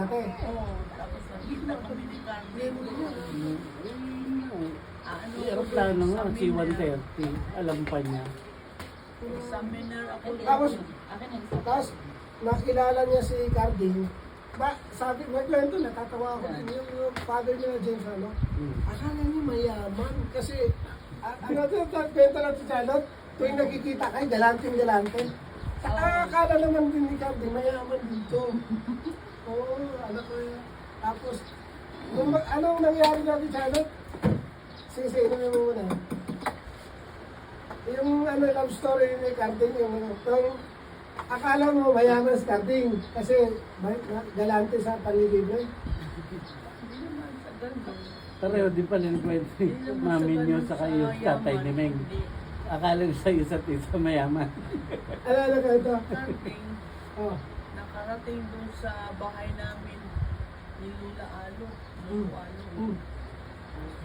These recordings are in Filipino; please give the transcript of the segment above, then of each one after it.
Ate. Oo, tapos nakita kami ni Carmen. Yung aeroplano nga, C-130, alam pa niya. Examiner ako. Tapos nakilala niya si Carding. Sabi, may kwento, natatawa ako din yung father niya na James, ano? Akala niya mayaman kasi, ano ito, kwento lang si Charlotte, tuwing nakikita kay galante. Akala naman din ni Carding, mayaman dito. Oo, ano ko yun. Tapos, anong nangyari natin, Charlotte? Sige, inumin mo muna. Yung love story ni Carding, yung akala mo mayaman si Carding kasi galante sa panlilibre. Hindi naman sa ganun. Pareho din pala yung kwento ni mami niyo sa kayo, tatay ni Meng. Akala niyo sa isa't isa mayaman. Ano ka ito? Nakarating, Oh. nakarating doon sa bahay namin ni Lula Alo. Lula Alo.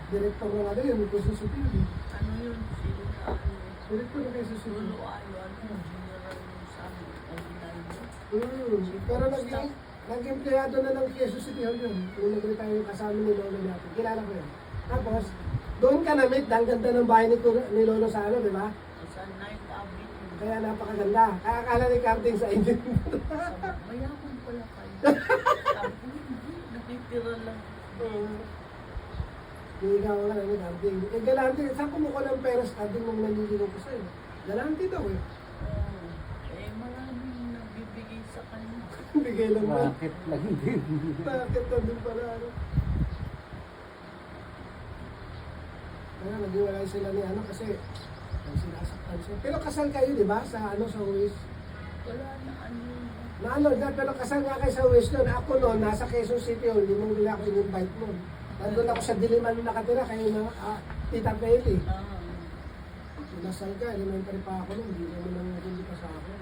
Direktor ng ano yun, ito susunod. Ano yun? Si Lula Alo. Direktor na kayo susunod. Lula Alo. Ano? General yung sa amin. Ordinaryo. Pero naging empleyado na ng Quezon City Hall yun. Nung nagkita tayo kasama ni Lolo natin. Kilala ko yun. Tapos, doon ka na-meet, ang ganda ng bahay ni Lolo sa ano, di ba? Sa 9th Avenue. Kaya napakaganda. Kaya akala ni Carding sa inyo. Mayaman pala kayo. Sabi ko, hindi. Nakitira lang. Ikaw ka na ni Carding. Eh, galante. Saan kumukuha ng pera sa Carding nung nalilino ko sa'yo? Galante daw eh. Oo. Eh, maraming nagbibigay sa kanya. Bigay lang ba? Bakit lang din? Bakit na din pala ano? Kaya naghiwalay sila ni ano kasi sinasaktan siya. Pero kasal kayo, di ba? Sa ano, sa Uwis. Wala na ano. Na ano, pero kasal nga kayo sa Uwis noon. Ako noon, nasa Quezon City Hall, hindi mo nila ako in-invite noon. Nandun ako sa Diliman nakatira, kayo na Tita Peli. Ah. Nasal ka, elementary pa ako noon, hindi naman hindi pa sa akin.